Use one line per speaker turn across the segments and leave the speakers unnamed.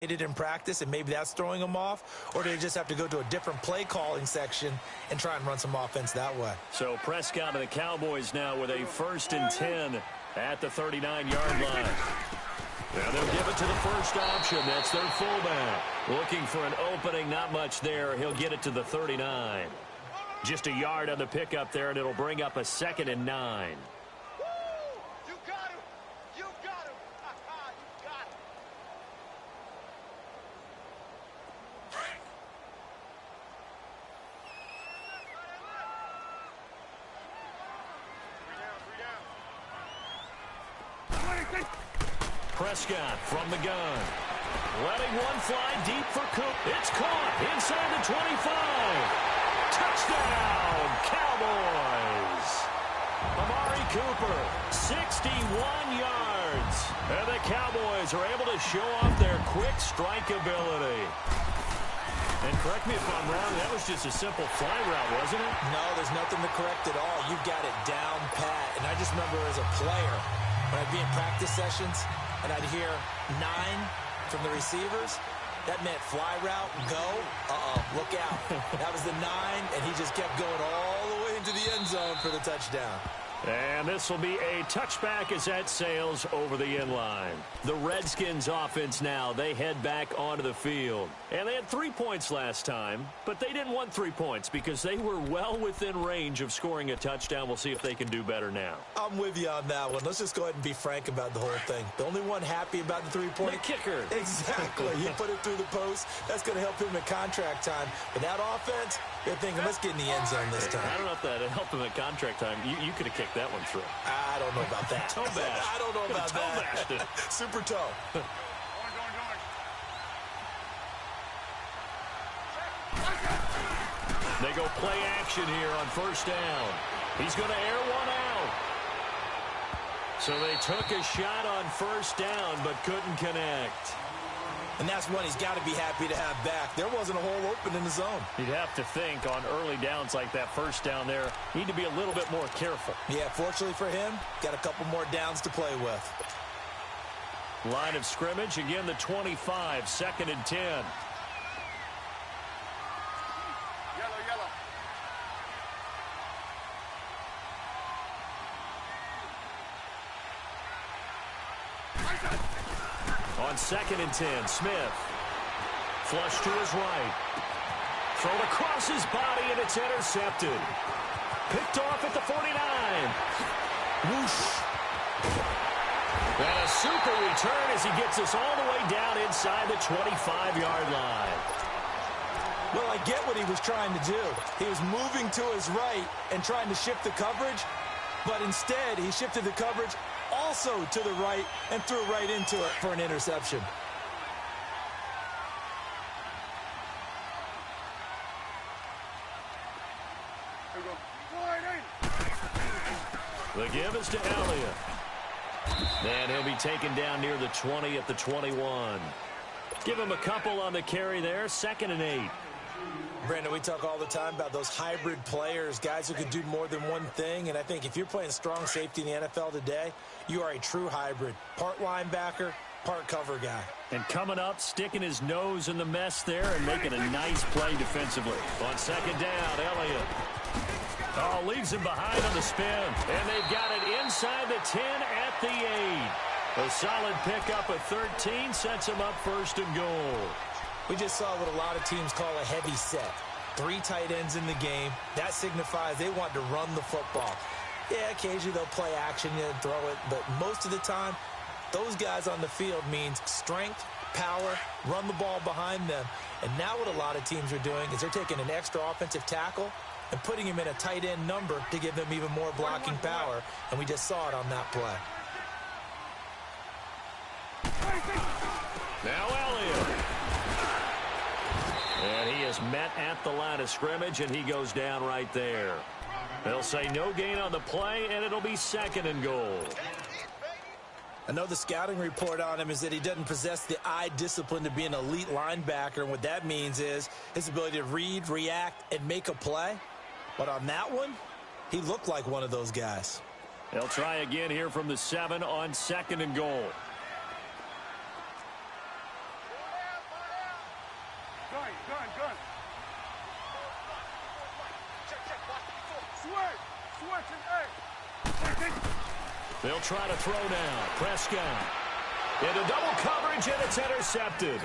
in practice, and maybe that's throwing them off, or do they just have to go to a different play calling section and try and run some offense that way?
So Prescott and the Cowboys now with a 1st and 10 at the 39-yard line. Now they'll give it to the first option. That's their fullback. Looking for an opening, not much there. He'll get it to the 39. Just a yard on the pickup there, and it'll bring up a 2nd and 9. Prescott from the gun. Letting one fly deep for Cook. It's caught inside the 25. Touchdown, Cowboys. Amari Cooper, 61 yards. And the Cowboys are able to show off their quick strike ability. And correct me if I'm wrong, that was just a simple fly route, wasn't it?
No, there's nothing to correct at all. You've got it down pat. And I just remember as a player, when I'd be in practice sessions, and I'd hear 9 from the receivers. That meant fly route, go. Look out. That was the 9, and he just kept going all the way into the end zone for the touchdown.
And this will be a touchback as that sails over the end line. The Redskins offense now, they head back onto the field. And they had 3 points last time, but they didn't want 3 points because they were well within range of scoring a touchdown. We'll see if they can do better now.
I'm with you on that one. Let's just go ahead and be frank about the whole thing. The only one happy about the 3-point.
The kicker.
Exactly. He put it through the post. That's going to help him at contract time. But that offense, they're thinking, let's get in the end zone this time.
I don't know if that helped him at contract time. You could have kicked that one through.
I don't know about that.
Toe bash.
I don't know about that. Super toe.
They go play action here on 1st down. He's going to air one out. So they took a shot on 1st down but couldn't connect.
And that's one he's got to be happy to have back. There wasn't a hole open in the zone.
You'd have to think on early downs like that 1st down there, need to be a little bit more careful.
Yeah, fortunately for him, got a couple more downs to play with.
Line of scrimmage, again the 25, 2nd and 10. On 2nd and 10, Smith. Flush to his right. Thrown across his body, and it's intercepted. Picked off at the 49. Whoosh. And a super return as he gets us all the way down inside the 25-yard line.
Well, I get what he was trying to do. He was moving to his right and trying to shift the coverage, but instead he shifted the coverage also to the right and threw right into it for an interception.
The give is to Elliott. And he'll be taken down near the 20 at the 21. Give him a couple on the carry there, 2nd and 8.
Brandon, we talk all the time about those hybrid players, guys who can do more than one thing. And I think if you're playing strong safety in the NFL today, you are a true hybrid. Part linebacker, part cover guy.
And coming up, sticking his nose in the mess there and making a nice play defensively. On 2nd down, Elliott. Oh, leaves him behind on the spin. And they've got it inside the 10 at the 8. A solid pickup of 13 sets him up 1st and goal.
We just saw what a lot of teams call a heavy set. 3 tight ends in the game. That signifies they want to run the football. Yeah, occasionally they'll play action and throw it, but most of the time, those guys on the field means strength, power, run the ball behind them. And now what a lot of teams are doing is they're taking an extra offensive tackle and putting him in a tight end number to give them even more blocking power, and we just saw it on that play.
Now Elliott. And he is met at the line of scrimmage, and he goes down right there. They'll say no gain on the play, and it'll be 2nd and goal.
I know the scouting report on him is that he doesn't possess the eye discipline to be an elite linebacker, and what that means is his ability to read, react, and make a play. But on that one, he looked like one of those guys.
They'll try again here from the 7 on 2nd and goal. They'll try to throw now. Prescott. Into double coverage, and it's intercepted.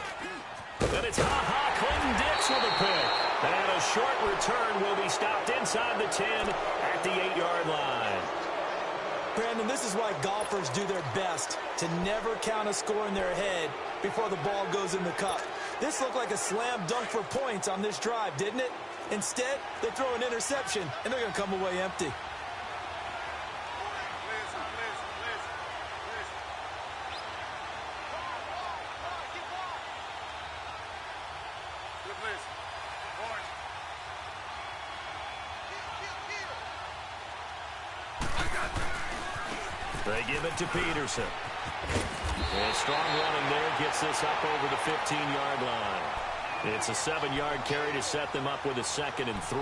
Then it's Clinton Dix with a pick. And a short return will be stopped inside the 10 at the 8-yard line.
Brandon, this is why golfers do their best to never count a score in their head before the ball goes in the cup. This looked like a slam dunk for points on this drive, didn't it? Instead, they throw an interception, and they're going to come away empty.
They give it to Peterson. And strong running there gets this up over the 15-yard line. It's a 7-yard carry to set them up with a 2nd and 3.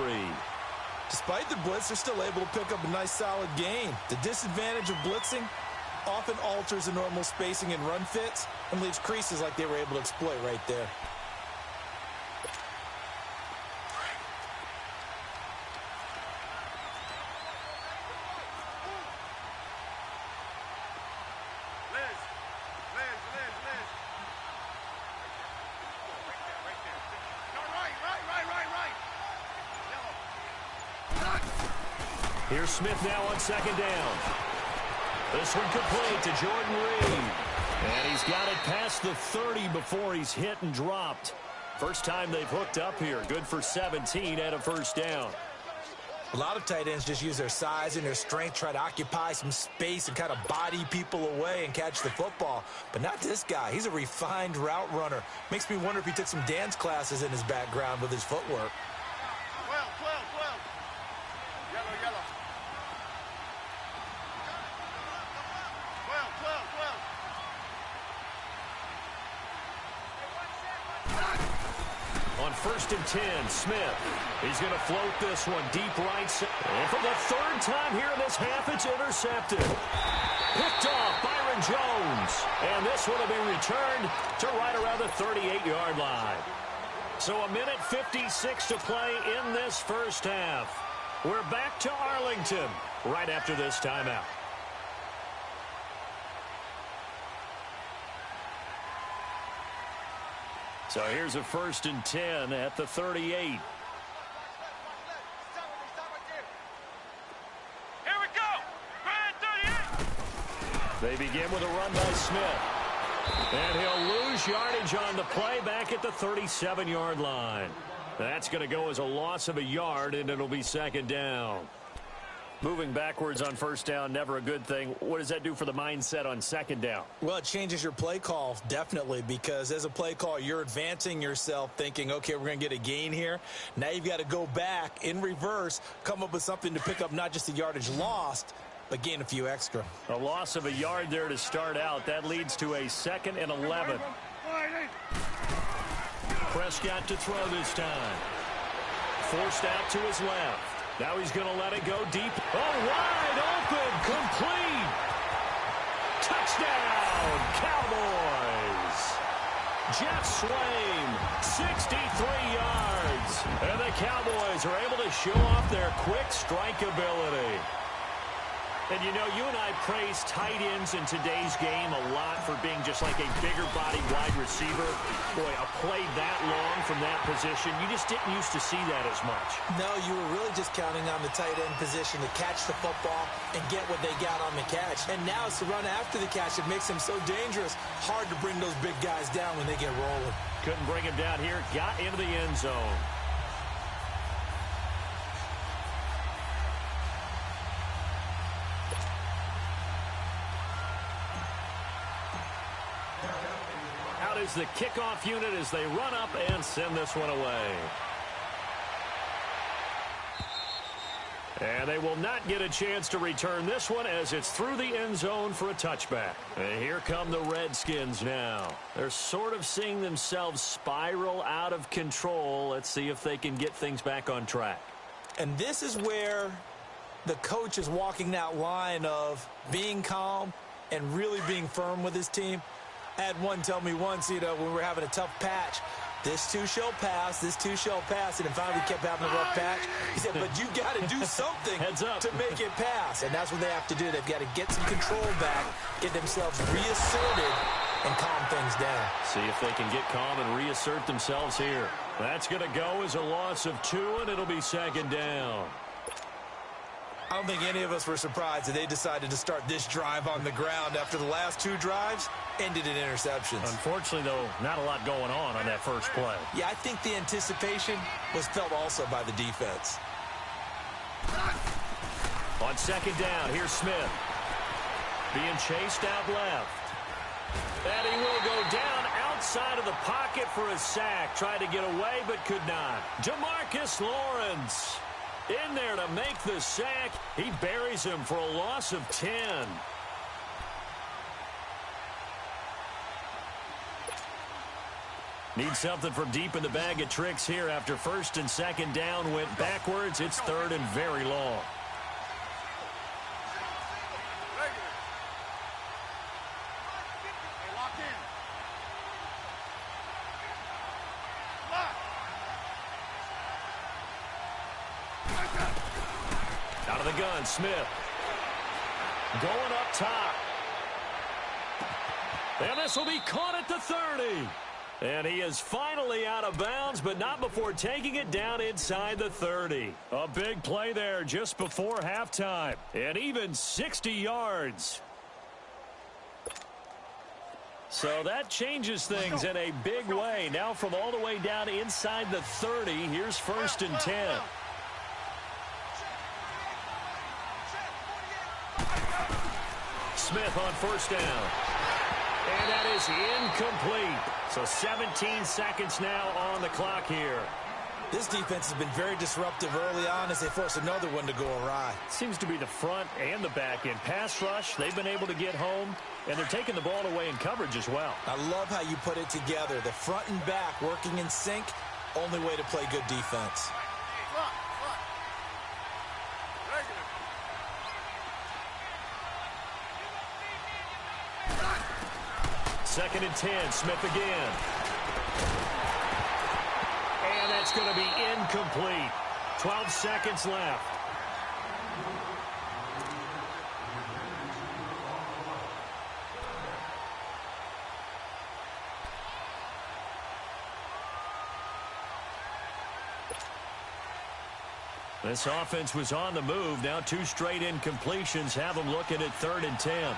Despite the blitz, they're still able to pick up a nice solid gain. The disadvantage of blitzing often alters the normal spacing and run fits and leaves creases like they were able to exploit right there.
Here's Smith now on 2nd down. This one complete to Jordan Reed. And he's got it past the 30 before he's hit and dropped. First time they've hooked up here. Good for 17 and a first down.
A lot of tight ends just use their size and their strength, try to occupy some space and kind of body people away and catch the football. But not this guy. He's a refined route runner. Makes me wonder if he took some dance classes in his background with his footwork.
12. Yellow. 12.
On 1st and 10, Smith. He's going to float this one deep right. And for the 3rd time here in this half, it's intercepted. Picked off Byron Jones. And this one will be returned to right around the 38-yard line. So a minute 56 to play in this first half. We're back to Arlington right after this timeout. So here's a 1st and 10 at the 38.
Here we go. Right at 38.
They begin with a run by Smith. And he'll lose yardage on the play back at the 37-yard line. That's going to go as a loss of a yard, and it'll be 2nd down. Moving backwards on 1st down, never a good thing. What does that do for the mindset on 2nd down?
Well, it changes your play call, definitely, because as a play call, you're advancing yourself thinking, okay, we're going to get a gain here. Now you've got to go back in reverse, come up with something to pick up not just the yardage lost, but gain a few extra.
A loss of a yard there to start out. That leads to a 2nd and 11. Prescott to throw this time. Forced out to his left. Now he's going to let it go deep. Oh, wide open, complete. Touchdown, Cowboys. Jeff Swain, 63 yards. And the Cowboys are able to show off their quick strike ability. And, you know, you and I praise tight ends in today's game a lot for being just like a bigger-bodied wide receiver. Boy, a play that long from that position, you just didn't used to see that as much.
No, you were really just counting on the tight end position to catch the football and get what they got on the catch. And now it's the run after the catch that makes them so dangerous. Hard to bring those big guys down when they get rolling.
Couldn't bring him down here. Got into the end zone. Is the kickoff unit as they run up and send this one away. And they will not get a chance to return this one as it's through the end zone for a touchback. And here come the Redskins now. They're sort of seeing themselves spiral out of control. Let's see if they can get things back on track.
And this is where the coach is walking that line of being calm and really being firm with his team. I had one tell me once, you know, when we were having a tough patch, This too shall pass. This too shall pass. And finally kept having a rough patch. He said, but you got to do something to make it pass. And that's what they have to do. They've got to get some control back, get themselves reasserted, and calm things down.
See if they can get calm and reassert themselves here. That's going to go as a loss of 2, and it'll be second down.
I don't think any of us were surprised that they decided to start this drive on the ground after the last 2 drives ended in interceptions.
Unfortunately, though, not a lot going on that first play.
Yeah, I think the anticipation was felt also by the defense.
On second down, here's Smith. Being chased out left. And he will go down outside of the pocket for a sack. Tried to get away, but could not. Jamarcus Lawrence in there to make the sack. He buries him for a loss of 10. Need something from deep in the bag of tricks here after first and second down went backwards. It's third and very long. Out of the gun, Smith. Going up top. And this will be caught at the 30. And he is finally out of bounds, but not before taking it down inside the 30. A big play there just before halftime. And even 60 yards. So that changes things in a big way. Now from all the way down inside the 30, here's first and 10. Smith on first down. And that is incomplete. So 17 seconds now on the clock here.
This defense has been very disruptive early on as they force another one to go awry.
Seems to be the front and the back end. Pass rush, they've been able to get home, and they're taking the ball away in coverage as well.
I love how you put it together. The front and back working in sync, only way to play good defense.
Second and 10, Smith again. And that's going to be incomplete. 12 seconds left. This offense was on the move. Now 2 straight incompletions have them looking at 3rd and 10.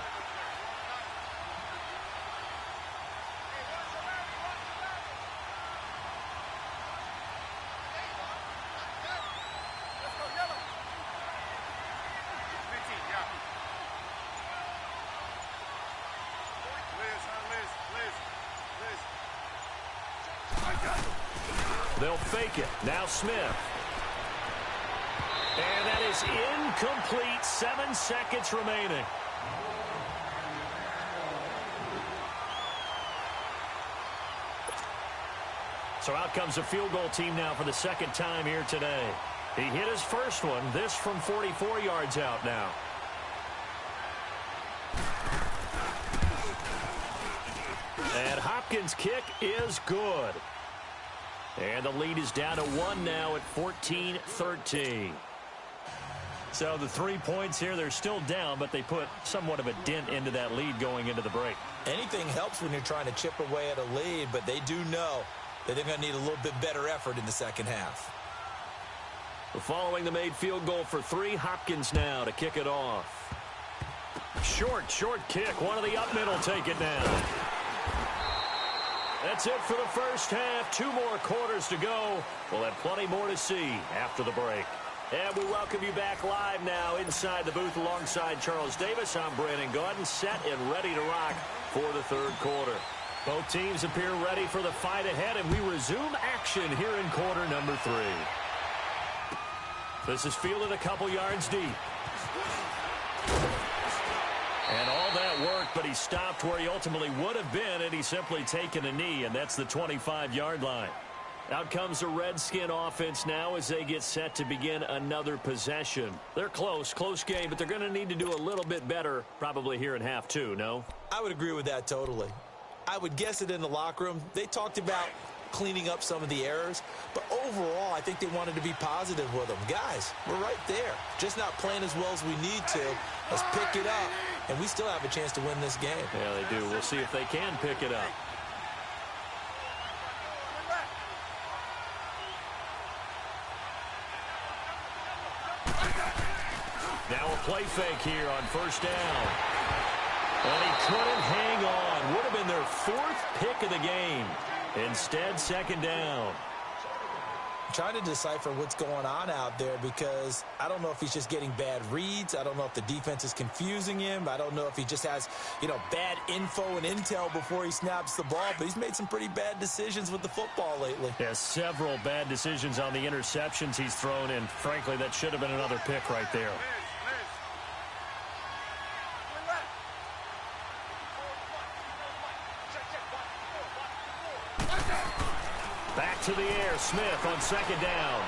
They'll fake it. Now Smith. And that is incomplete. 7 seconds remaining. So out comes the field goal team now for the second time here today. He hit his first one. This from 44 yards out now. And Hopkins' kick is good. And the lead is down to 1 now at 14-13. So the 3 points here, they're still down, but they put somewhat of a dent into that lead going into the break.
Anything helps when you're trying to chip away at a lead, but they do know that they're going to need a little bit better effort in the second half.
Following the made field goal for 3, Hopkins now to kick it off. Short kick. One of the up middle take it now. That's it for the first half. 2 more quarters to go. We'll have plenty more to see after the break. And we welcome you back live now inside the booth alongside Charles Davis. I'm Brandon Gaudin, set and ready to rock for the 3rd quarter. Both teams appear ready for the fight ahead, and we resume action here in quarter number 3. This is fielded a couple yards deep. And all that worked, but he stopped where he ultimately would have been, and he's simply taken a knee, and that's the 25-yard line. Out comes the Redskin offense now as they get set to begin another possession. They're close game, but they're going to need to do a little bit better probably here in half 2, no?
I would agree with that totally. I would guess it in the locker room. They talked about cleaning up some of the errors. But overall, I think they wanted to be positive with them. Guys, we're right there. Just not playing as well as we need to. Let's pick it up, and we still have a chance to win this game.
Yeah, they do. We'll see if they can pick it up. Now a play fake here on first down. And he couldn't hang on. Would have been their 4th pick of the game. Instead, second down.
I'm trying to decipher what's going on out there because I don't know if he's just getting bad reads. I don't know if the defense is confusing him. I don't know if he just has, bad info and intel before he snaps the ball. But he's made some pretty bad decisions with the football lately.
Yeah, several bad decisions on the interceptions he's thrown, and frankly, that should have been another pick right there. Back to the air, Smith on second down.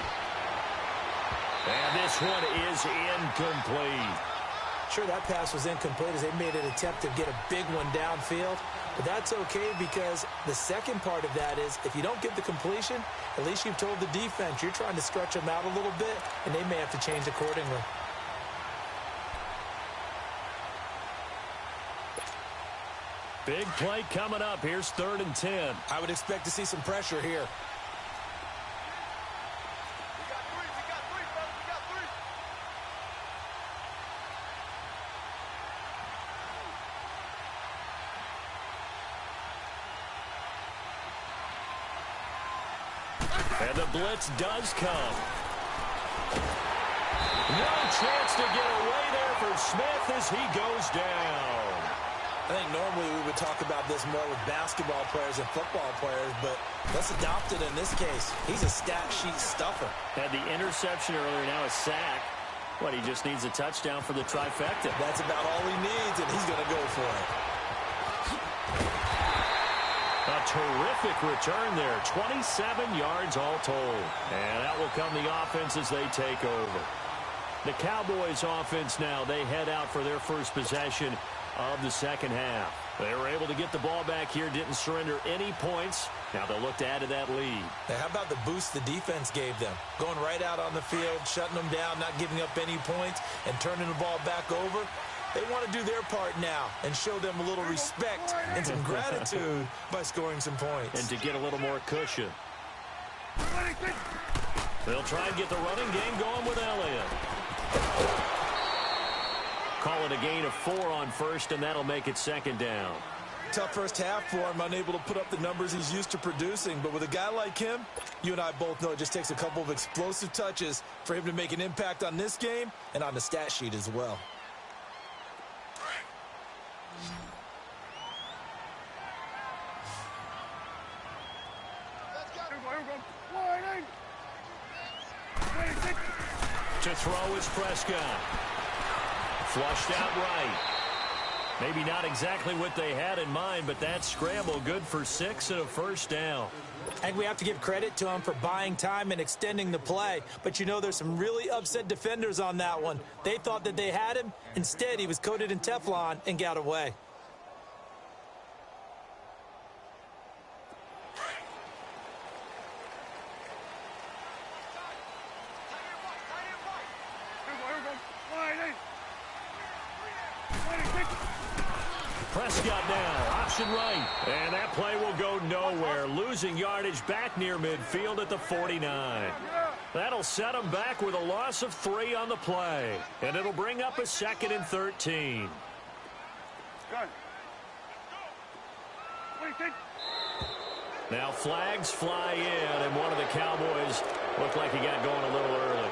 And this one is incomplete.
Sure, that pass was incomplete as they made an attempt to get a big one downfield. But that's okay because the second part of that is if you don't get the completion, at least you've told the defense you're trying to stretch them out a little bit, and they may have to change accordingly.
Big play coming up. Here's 3rd and 10.
I would expect to see some pressure here.
And the blitz does come. No chance to get away there for Smith as he goes down.
I think normally we would talk about this more with basketball players and football players, but let's adopt it in this case. He's a stat sheet stuffer.
Had the interception earlier, now a sack. What, he just needs a touchdown for the trifecta.
That's about all he needs, and he's going to go for it.
A terrific return there. 27 yards all told. And out will come the offense as they take over. The Cowboys offense now, they head out for their first possession of the second half. They were able to get the ball back here, didn't surrender any points. Now they'll look to add to that lead.
Now, how about the boost the defense gave them? Going right out on the field, shutting them down, not giving up any points, and turning the ball back over. They want to do their part now and show them a little respect and some gratitude by scoring some points.
And to get a little more cushion. They'll try and get the running game going with Elliott. Call it a gain of 4 on first, and that'll make it second down.
Tough first half for him, unable to put up the numbers he's used to producing. But with a guy like him, you and I both know it just takes a couple of explosive touches for him to make an impact on this game and on the stat sheet as well.
To throw is Prescott. Flushed out right. Maybe not exactly what they had in mind, but that scramble good for 6 and a first down.
I think we have to give credit to him for buying time and extending the play. But there's some really upset defenders on that one. They thought that they had him. Instead, he was coated in Teflon and got away.
Prescott now, option right. And that play will go nowhere. Losing yardage back near midfield at the 49. That'll set them back with a loss of 3 on the play. And it'll bring up a 2nd and 13. Now flags fly in, and one of the Cowboys looked like he got going a little early.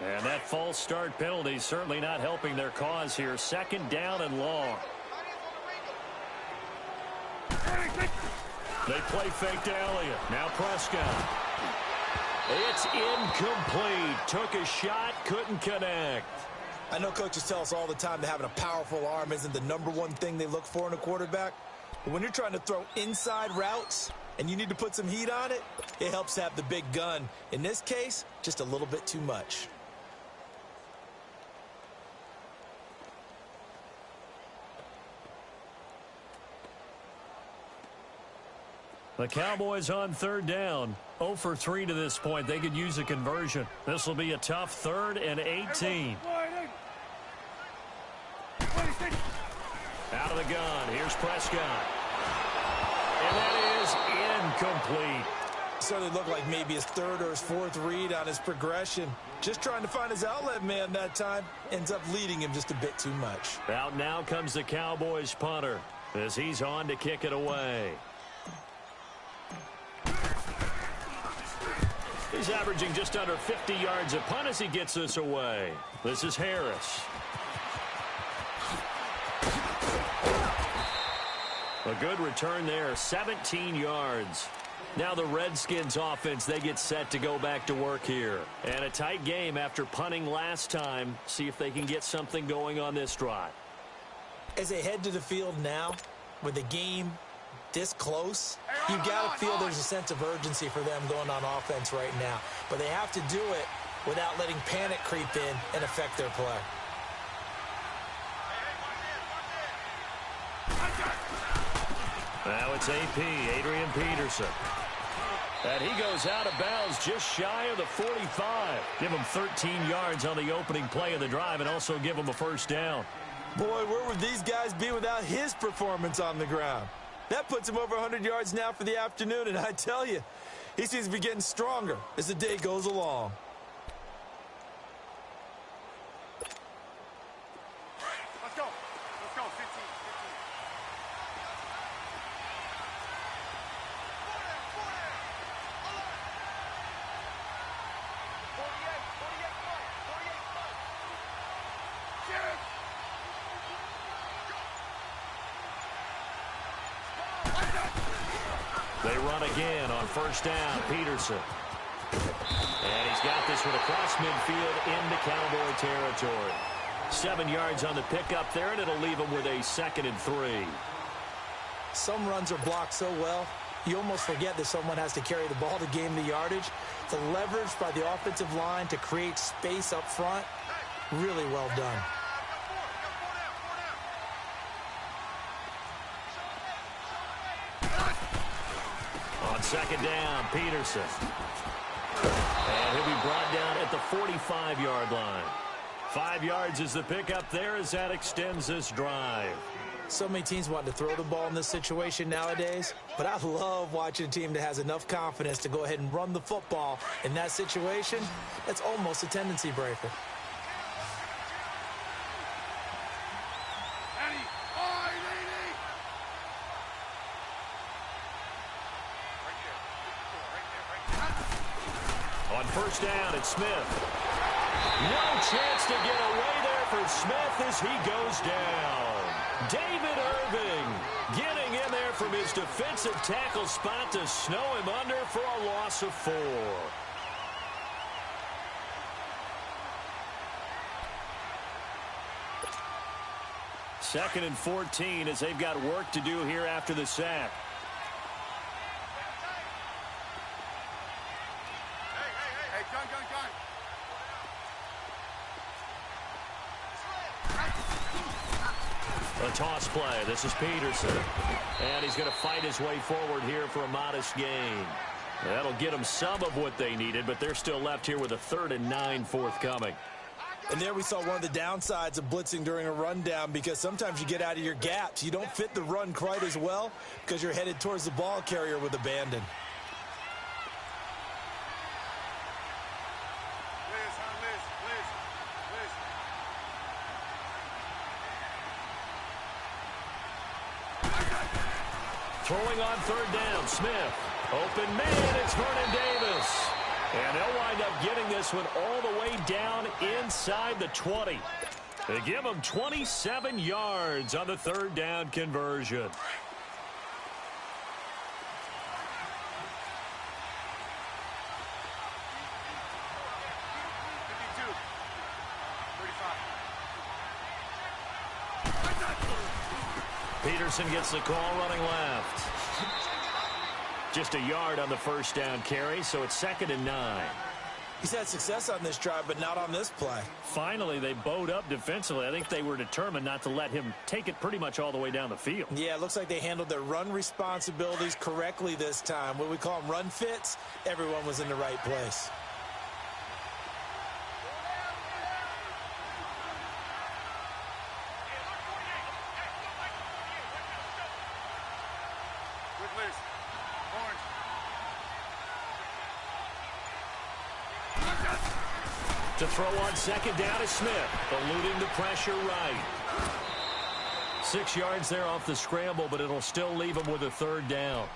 And that false start penalty certainly not helping their cause here. 2nd down and long. They play fake to Elliott. Now Prescott. It's incomplete. Took a shot, couldn't connect.
I know coaches tell us all the time that having a powerful arm isn't the #1 thing they look for in a quarterback. But when you're trying to throw inside routes and you need to put some heat on it, it helps have the big gun. In this case, just a little bit too much.
The Cowboys on third down. 0 for 3 to this point. They could use a conversion. This will be a tough 3rd and 18. Out of the gun. Here's Prescott. And that is incomplete.
Certainly looked like maybe his 3rd or his 4th read on his progression. Just trying to find his outlet man that time. Ends up leading him just a bit too much.
Out now comes the Cowboys punter as he's on to kick it away. He's averaging just under 50 yards a punt as he gets this away. This is Harris. A good return there, 17 yards. Now the Redskins offense, they get set to go back to work here. And a tight game after punting last time. See if they can get something going on this drive.
As they head to the field now, with the game this close, you got to feel there's a sense of urgency for them going on offense right now. But they have to do it without letting panic creep in and affect their play.
Now it's AP, Adrian Peterson. And he goes out of bounds just shy of the 45. Give him 13 yards on the opening play of the drive and also give him a first down.
Boy, where would these guys be without his performance on the ground? That puts him over 100 yards now for the afternoon, and I tell you, he seems to be getting stronger as the day goes along.
Let's go. Let's go. 15. 15.
They run again on first down, Peterson. And he's got this one across midfield into Cowboy territory. 7 yards on the pickup there, and it'll leave him with a 2nd and 3.
Some runs are blocked so well, you almost forget that someone has to carry the ball to gain the yardage. The leverage by the offensive line to create space up front, really well done.
On 2nd down, Peterson. And he'll be brought down at the 45-yard line. 5 yards is the pickup there as that extends this drive.
So many teams want to throw the ball in this situation nowadays, but I love watching a team that has enough confidence to go ahead and run the football in that situation. That's almost a tendency breaker.
On first down, it's Smith. No chance to get away there for Smith as he goes down. David Irving getting in there from his defensive tackle spot to snow him under for a loss of 4. Second and 14 as they've got work to do here after the sack. A toss play. This is Peterson. And he's going to fight his way forward here for a modest gain. That'll get them some of what they needed, but they're still left here with a 3rd and 9 forthcoming.
And there we saw one of the downsides of blitzing during a rundown, because sometimes you get out of your gaps. You don't fit the run quite as well because you're headed towards the ball carrier with abandon.
Throwing on 3rd down, Smith. Open man, it's Vernon Davis. And they'll wind up getting this one all the way down inside the 20. They give them 27 yards on the 3rd down conversion. Peterson gets the call running left. Just a yard on the first down carry, so it's 2nd and 9.
He's had success on this drive, but not on this play.
Finally, they bowed up defensively. I think they were determined not to let him take it pretty much all the way down the field.
Yeah, it looks like they handled their run responsibilities correctly this time. What we call them run fits, everyone was in the right place.
To throw on 2nd down is Smith, eluding the pressure right. 6 yards there off the scramble, but it'll still leave him with a 3rd down.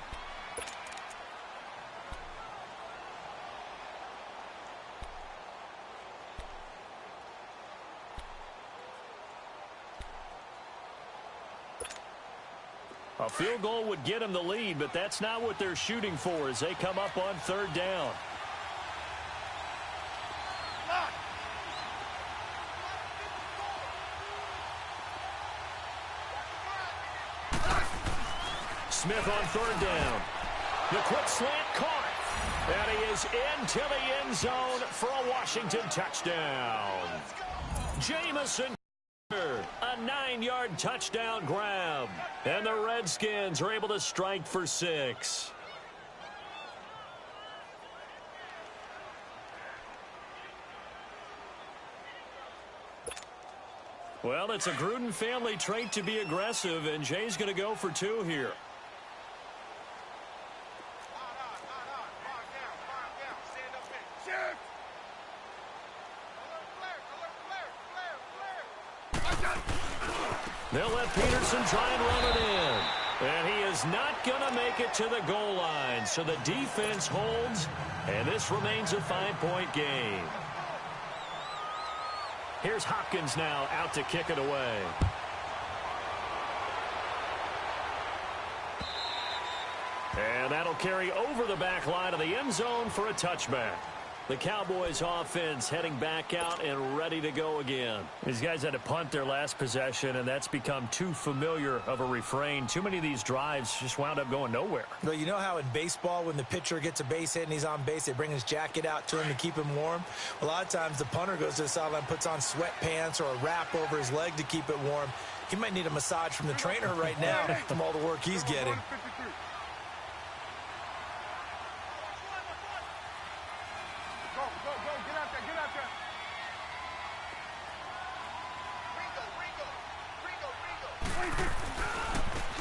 A field goal would get him the lead, but that's not what they're shooting for as they come up on 3rd down. Smith on 3rd down. The quick slant caught. And he is into the end zone for a Washington touchdown. Jamison, a 9-yard touchdown grab. And the Redskins are able to strike for 6. Well, it's a Gruden family trait to be aggressive, and Jay's going to go for 2 here. They'll let Peterson try and run it in. And he is not going to make it to the goal line. So the defense holds, and this remains a 5-point game. Here's Hopkins now out to kick it away. And that'll carry over the back line of the end zone for a touchback. The Cowboys offense heading back out and ready to go again. These guys had to punt their last possession, and that's become too familiar of a refrain. Too many of these drives just wound up going nowhere.
Well, you know how in baseball when the pitcher gets a base hit and he's on base, they bring his jacket out to him to keep him warm? A lot of times the punter goes to the sideline, puts on sweatpants or a wrap over his leg to keep it warm. He might need a massage from the trainer right now from all the work he's getting.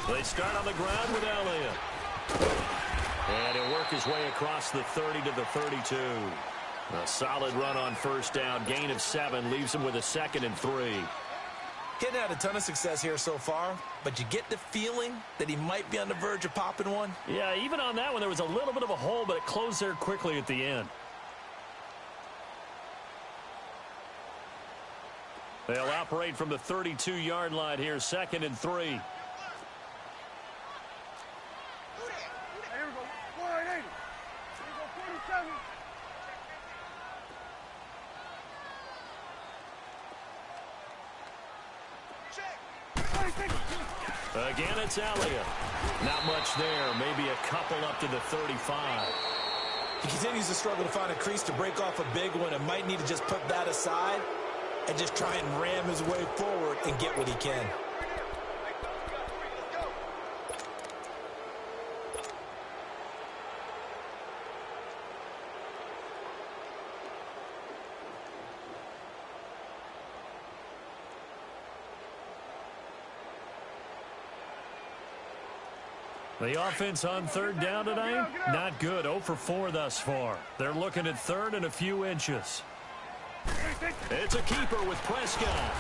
They start on the ground with Elliott. And he'll work his way across the 30 to the 32. A solid run on 1st down. Gain of 7 leaves him with a 2nd and 3.
Getting had a ton of success here so far, but you get the feeling that he might be on the verge of popping one.
Yeah, even on that one, there was a little bit of a hole, but it closed there quickly at the end. They'll operate from the 32-yard line here, 2nd and 3. Again, it's Elliott. Not much there. Maybe a couple up to the 35.
He continues to struggle to find a crease to break off a big one and might need to just put that aside and just try and ram his way forward and get what he can.
The offense on 3rd down tonight, not good. 0 for 4 thus far. They're looking at 3rd and a few inches. It's a keeper with Prescott.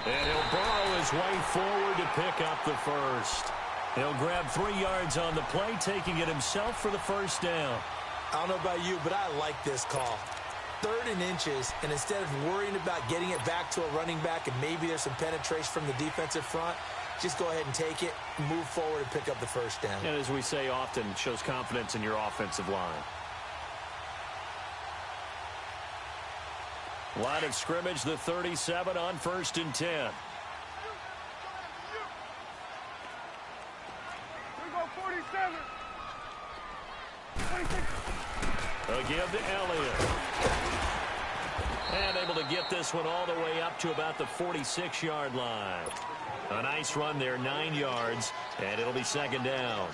And he'll burrow his way forward to pick up the 1st. He'll grab 3 yards on the play, taking it himself for the 1st down.
I don't know about you, but I like this call. 3rd and inches, and instead of worrying about getting it back to a running back and maybe there's some penetration from the defensive front, just go ahead and take it, move forward, and pick up the 1st down.
And as we say often, it shows confidence in your offensive line. Line of scrimmage, the 37 on 1st and 10. They'll give to Elliott. And able to get this one all the way up to about the 46-yard line. A nice run there, 9 yards, and it'll be second down.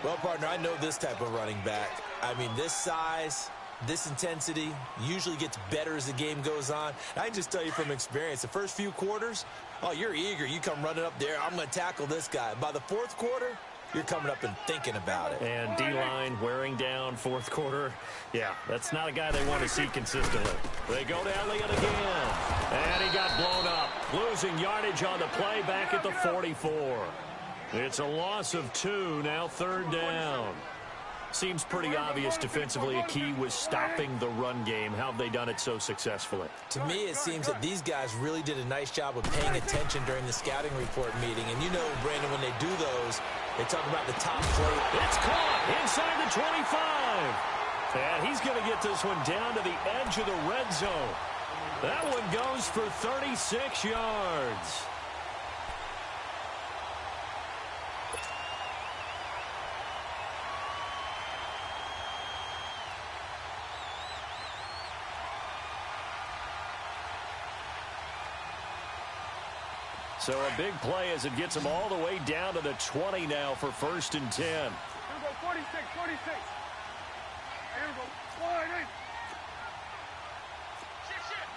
Well, partner, I know this type of running back. I mean, this size, this intensity usually gets better as the game goes on. I can just tell you from experience, the first few quarters, oh, you're eager. You come running up there, I'm going to tackle this guy. By the fourth quarter, you're coming up and thinking about it.
And D-line wearing down fourth quarter. Yeah, that's not a guy they want to see consistently. They go to Elliott again. And he got blown up. Losing yardage on the play back at the 44. It's a loss of 2, now third down. Seems pretty obvious defensively a key was stopping the run game. How have they done it so successfully?
To me, it seems that these guys really did a nice job of paying attention during the scouting report meeting. And you know, Brandon, when they do those, they talk about the top play.
It's caught inside the 25. And he's going to get this one down to the edge of the red zone. That one goes for 36 yards. So a big play as it gets them all the way down to the 20 now for 1st and 10.
Here we go, 46, 46. Here we go, wide in. Shift.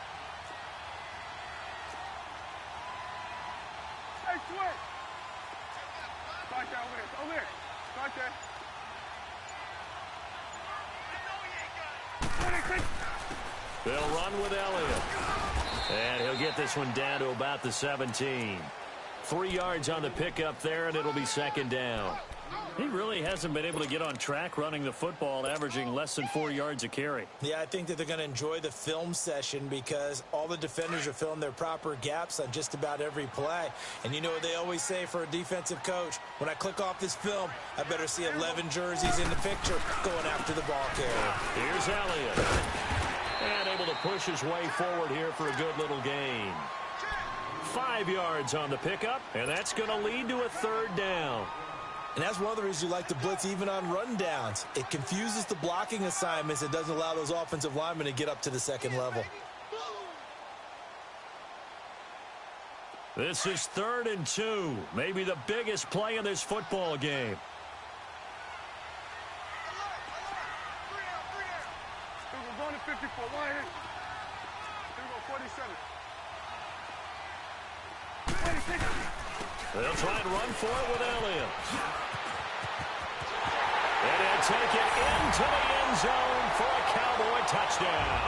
Hey, switch. Start there, over there. Start there. 26.
They'll run with Elliott. And he'll get this one down to about the 17. 3 yards on the pickup there, and it'll be second down. He really hasn't been able to get on track running the football, averaging less than 4 yards a carry.
Yeah, I think that they're going to enjoy the film session because all the defenders are filling their proper gaps on just about every play. And you know what they always say for a defensive coach? When I click off this film, I better see 11 jerseys in the picture going after the ball carrier.
Here's Elliott. And able to push his way forward here for a good little gain. 5 yards on the pickup, and that's going to lead to a third down.
And that's one of the reasons you like to blitz even on rundowns. It confuses the blocking assignments. It doesn't allow those offensive linemen to get up to the second level.
This is 3rd and 2, maybe the biggest play in this football game.
We're going to 54, wide in. Here we go, 47. 26.
They'll try and run for it with Elliott. And they'll take it into the end zone for a Cowboy touchdown.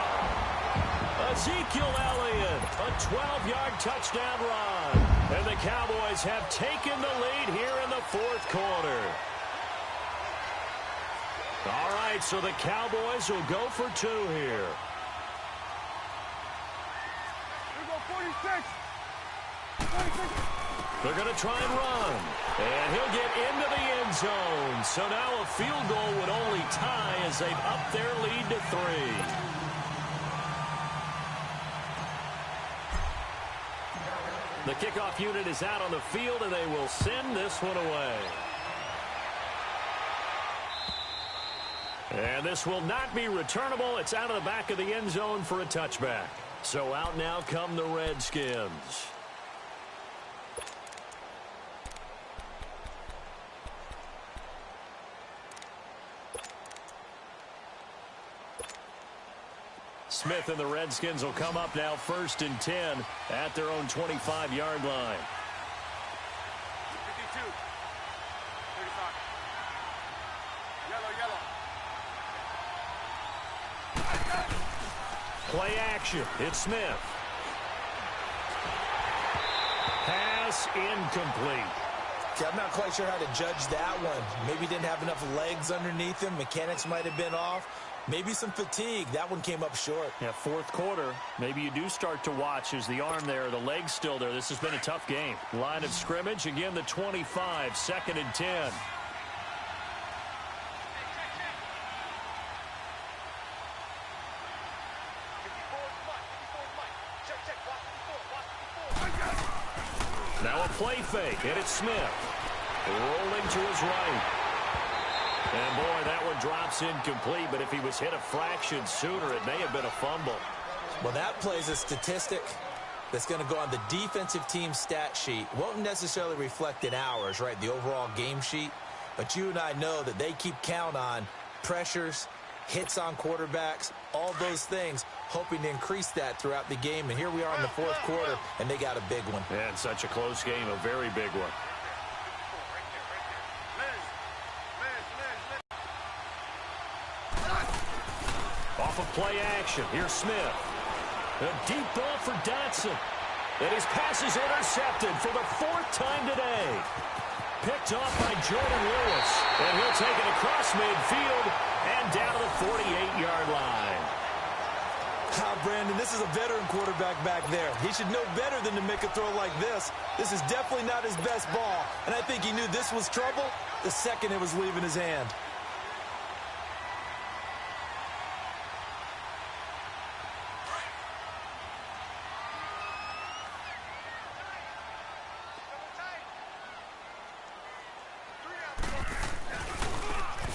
Ezekiel Elliott, a 12-yard touchdown run. And the Cowboys have taken the lead here in the fourth quarter. All right, so the Cowboys will go for 2 here.
Here we go, 46. 46.
They're going to try and run. And he'll get into the end zone. So now a field goal would only tie as they've upped their lead to 3. The kickoff unit is out on the field, and they will send this one away. And this will not be returnable. It's out of the back of the end zone for a touchback. So out now come the Redskins. Smith and the Redskins will come up now 1st and 10 at their own 25-yard line.
52. 35. Yellow.
Play action. It's Smith. Pass incomplete.
See, I'm not quite sure how to judge that one. Maybe didn't have enough legs underneath him. Mechanics might have been off. Maybe some fatigue. That one came up short.
Yeah, fourth quarter. Maybe you do start to watch as the arm there, the leg's still there. This has been a tough game. Line of scrimmage, again the 25, 2nd and 10. Now a play fake, and it's Smith. Rolling to his right. And, boy, that one drops incomplete, but if he was hit a fraction sooner, it may have been a fumble.
Well, that plays a statistic that's going to go on the defensive team stat sheet. Won't necessarily reflect in ours, right, the overall game sheet. But you and I know that they keep count on pressures, hits on quarterbacks, all those things, hoping to increase that throughout the game. And here we are in the fourth quarter, and they got a big one.
And such a close game, a very big one. Off of play action, here's Smith. A deep ball for Dotson. And his pass is intercepted for the fourth time today. Picked off by Jordan Lewis. And he'll take it across midfield and down to the 48-yard line.
Brandon, this is a veteran quarterback back there. He should know better than to make a throw like this. This is definitely not his best ball. And I think he knew this was trouble the second it was leaving his hand.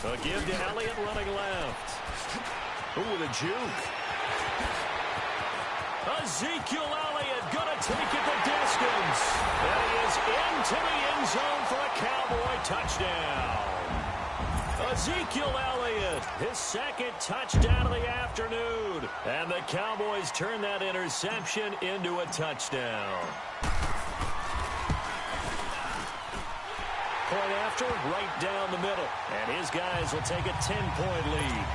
A give to Elliott running left. Ooh, with a juke. Ezekiel Elliott going to take it the distance. And he is into the end zone for a Cowboy touchdown. Ezekiel Elliott, his second touchdown of the afternoon. And the Cowboys turn that interception into a touchdown. Point after, right down the middle. And his guys will take a 10-point lead.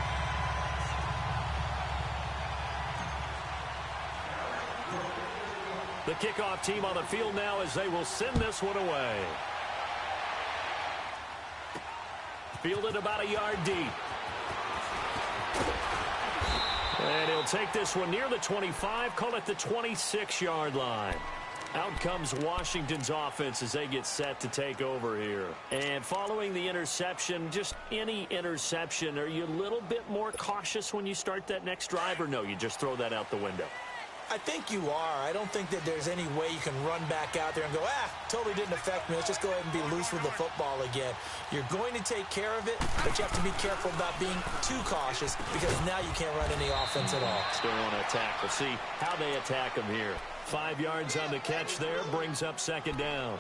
The kickoff team on the field now as they will send this one away. Fielded about a yard deep. And he'll take this one near the 25, call it the 26-yard line. Out comes Washington's offense as they get set to take over here. And following the interception, just any interception, are you a little bit more cautious when you start that next drive, or no, you just throw that out the window?
I think you are. I don't think that there's any way you can run back out there and go, totally didn't affect me. Let's just go ahead and be loose with the football again. You're going to take care of it, but you have to be careful about being too cautious because now you can't run any offense at all.
Still want to attack. We'll see how they attack them here. 5 yards on the catch there, brings up second down.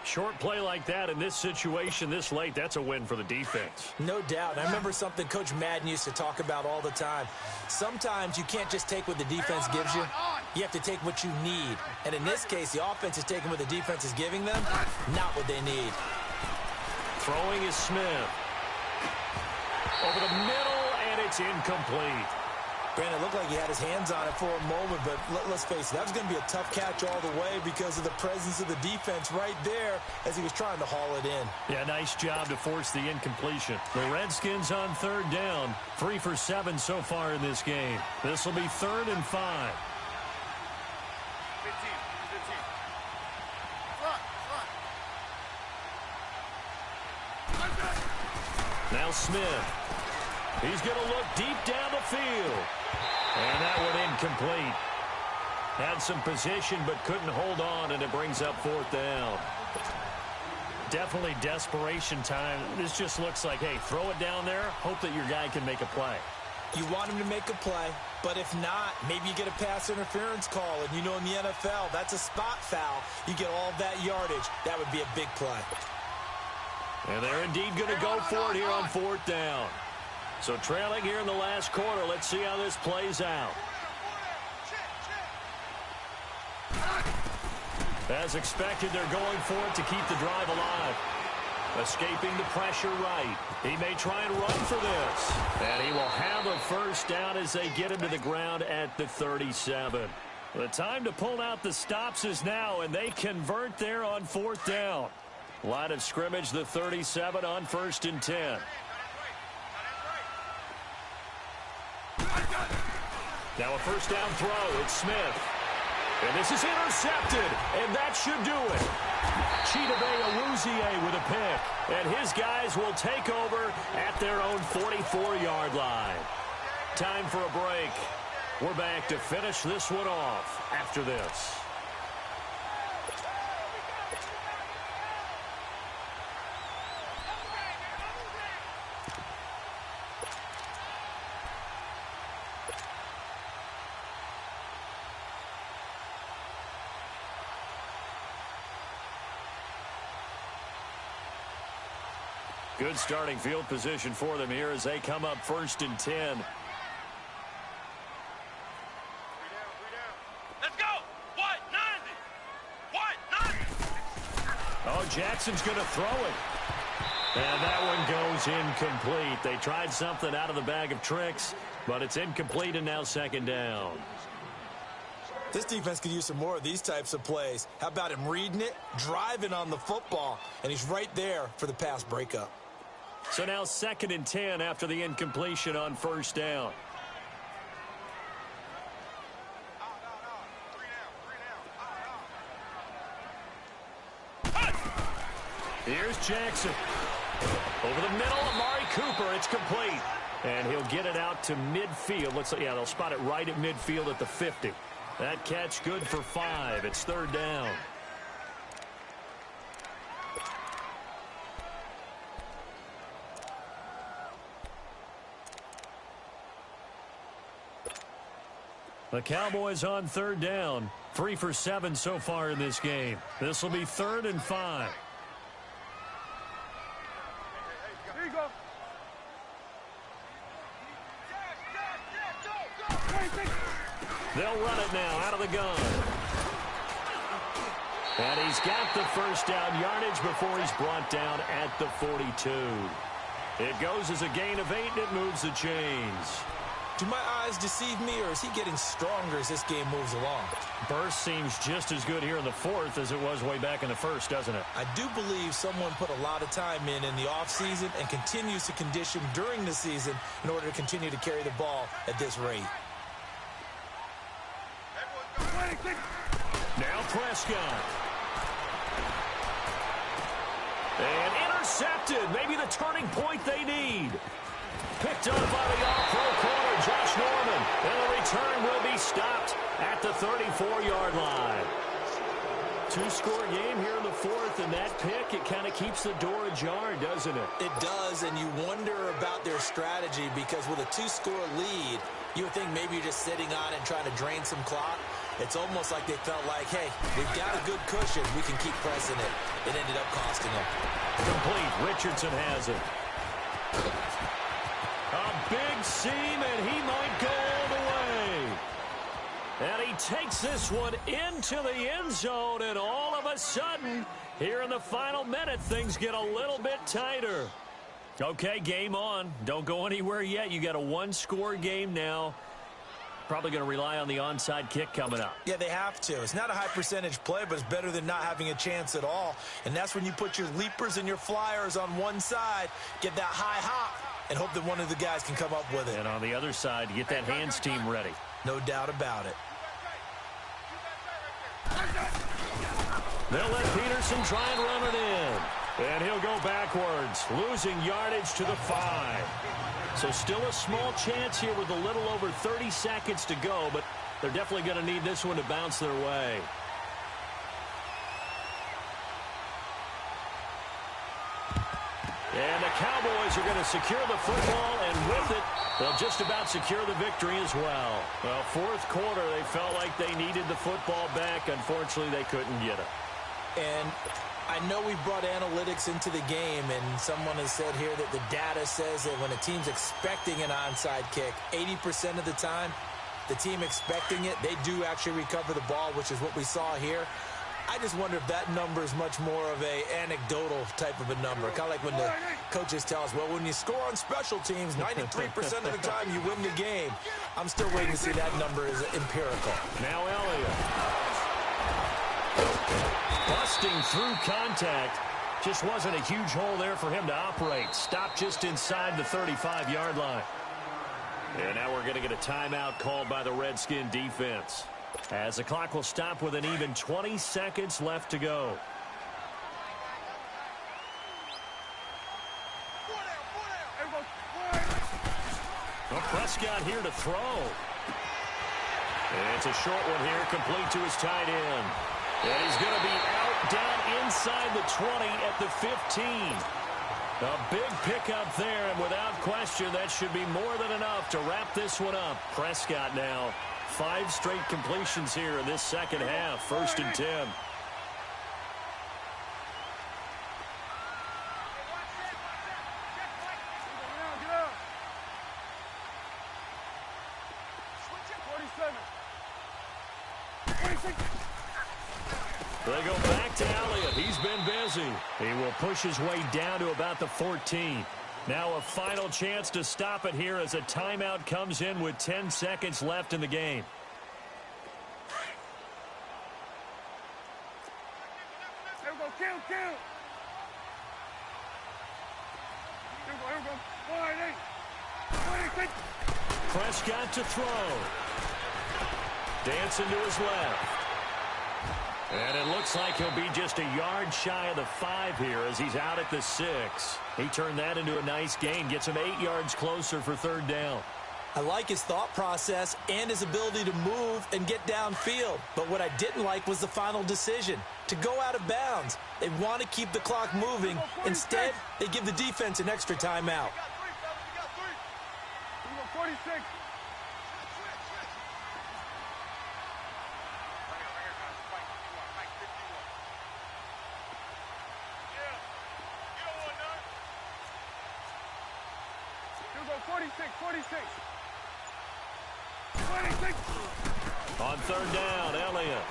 Short play like that in this situation this late, that's a win for the defense.
No doubt. I remember something Coach Madden used to talk about all the time. Sometimes you can't just take what the defense gives you. You have to take what you need. And in this case, the offense is taking what the defense is giving them, not what they need.
Throwing is Smith. Over the middle, and it's incomplete.
Brandon, it looked like he had his hands on it for a moment, but let's face it, that was going to be a tough catch all the way because of the presence of the defense right there as he was trying to haul it in.
Yeah, nice job to force the incompletion. The Redskins on third down, 3 for 7 so far in this game. This will be 3rd and 5.
15.
Now Smith. He's going to look deep down the field. And that one incomplete. Had some position but couldn't hold on, and it brings up 4th down. Definitely desperation time. This just looks like, hey, throw it down there, hope that your guy can make a play.
You want him to make a play, but if not, maybe you get a pass interference call. And you know in the NFL, that's a spot foul. You get all that yardage. That would be a big play.
And they're indeed going to go for it here on 4th down. So trailing here in the last quarter, let's see how this plays out. As expected, they're going for it to keep the drive alive. Escaping the pressure right. He may try and run for this. And he will have a first down as they get him to the ground at the 37. The time to pull out the stops is now, and they convert there on 4th down. Line of scrimmage, the 37 on 1st and 10. Now a first down throw. It's Smith. And this is intercepted. And that should do it. Chidobe Awuzie with a pick. And his guys will take over at their own 44-yard line. Time for a break. We're back to finish this one off after this. Good starting field position for them here as they come up 1st and 10.
Let's go! What? 90! What? 90!
Oh, Jackson's going to throw it. And that one goes incomplete. They tried something out of the bag of tricks, but it's incomplete and now 2nd down.
This defense could use some more of these types of plays. How about him reading it, driving on the football, and he's right there for the pass breakup.
So now 2nd and 10 after the incompletion on 1st down. Here's Jackson. Over the middle, Amari Cooper. It's complete. And he'll get it out to midfield. Yeah, they'll spot it right at midfield at the 50. That catch good for 5. It's 3rd down. The Cowboys on 3rd down. 3 for 7 so far in this game. This will be 3rd and 5.
Here you go.
They'll run it now out of the gun. And he's got the 1st down yardage before he's brought down at the 42. It goes as a gain of 8, and it moves the chains.
Do my eyes deceive me, or is he getting stronger as this game moves along?
Burst seems just as good here in the 4th as it was way back in the 1st, doesn't it?
I do believe someone put a lot of time in the offseason and continues to condition during the season in order to continue to carry the ball at this rate.
Now Prescott. And intercepted. Maybe the turning point they need. Picked up by the off-row corner, Josh Norman. And the return will be stopped at the 34-yard line. 2-score game here in the 4th, and that pick, it kind of keeps the door ajar, doesn't it?
It does, and you wonder about their strategy because with a 2-score lead, you would think maybe you're just sitting on it and trying to drain some clock. It's almost like they felt like, hey, we've got a good cushion. We can keep pressing it. It ended up costing them.
Complete. Richardson has it. A big seam, and he might go all the way. And he takes this one into the end zone, and all of a sudden, here in the final minute, things get a little bit tighter. Okay, game on. Don't go anywhere yet. You got a 1-score game now. Probably going to rely on the onside kick coming up.
Yeah, they have to. It's not a high percentage play, but it's better than not having a chance at all. And that's when you put your leapers and your flyers on one side, get that high hop, and hope that one of the guys can come up with it.
And on the other side, get that hands team ready.
No doubt about it.
They'll let Peterson try and run it in. And he'll go backwards, losing yardage to the 5. So still a small chance here with a little over 30 seconds to go, but they're definitely going to need this one to bounce their way. And the Cowboys are going to secure the football, and with it, they'll just about secure the victory as well. Well, 4th quarter, they felt like they needed the football back. Unfortunately, they couldn't get it.
And I know we brought analytics into the game, and someone has said here that the data says that when a team's expecting an onside kick, 80% of the time, the team expecting it, they do actually recover the ball, which is what we saw here. I just wonder if that number is much more of a anecdotal type of a number. Kind of like when the coaches tell us, well, when you score on special teams, 93% of the time you win the game. I'm still waiting to see that number is empirical.
Now Elliott. Busting through contact. Just wasn't a huge hole there for him to operate. Stopped just inside the 35-yard line. And now we're going to get a timeout called by the Redskin defense, as the clock will stop with an even 20 seconds left to go. Well, Prescott here to throw. And it's a short one here, complete to his tight end. And he's going to be out down inside the 20 at the 15. A big pickup there, and without question, that should be more than enough to wrap this one up. Prescott now, 5 straight completions here in this second half, 1st and 10. They go back to Elliott. He's been busy. He will push his way down to about the 14. Now a final chance to stop it here as a timeout comes in with 10 seconds left in the game.
Here we go, kill. Here we go. 26.
Prescott to throw. Dancing to his left. And it looks like he'll be just a yard shy of the 5 here as he's out at the 6. He turned that into a nice gain, gets him 8 yards closer for 3rd down.
I like his thought process and his ability to move and get downfield. But what I didn't like was the final decision, to go out of bounds. They want to keep the clock moving. Instead, they give the defense an extra timeout.
Here we go, 46. Here we go, 46.
On 3rd down, Elliott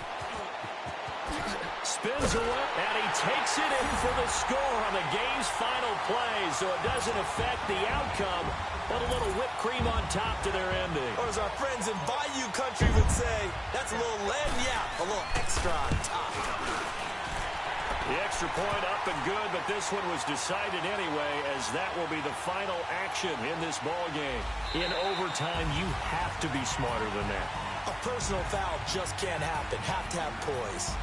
spins away, and he takes it in for the score on the game's final play, so it doesn't affect the outcome, but a little whipped cream on top to their ending.
Or as our friends in Bayou Country would say, that's a little lagniappe, a little extra on top.
The extra point up and good, but this one was decided anyway, as that will be the final action in this ball game. In overtime, you have to be smarter than that.
A personal foul just can't happen. Have to have poise.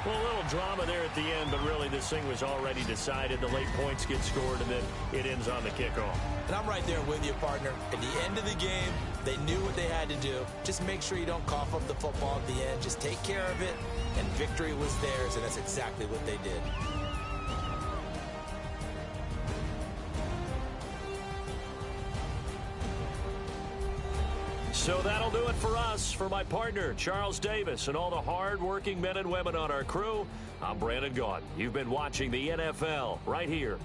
Well, a little drama there at the end, but really this thing was already decided. The late points get scored, and then it ends on the kickoff.
And I'm right there with you, partner. At the end of the game, they knew what they had to do. Just make sure you don't cough up the football at the end. Just take care of it, and victory was theirs, and that's exactly what they did.
So that'll do it for us. For my partner, Charles Davis, and all the hard-working men and women on our crew, I'm Brandon Gaudin. You've been watching the NFL right here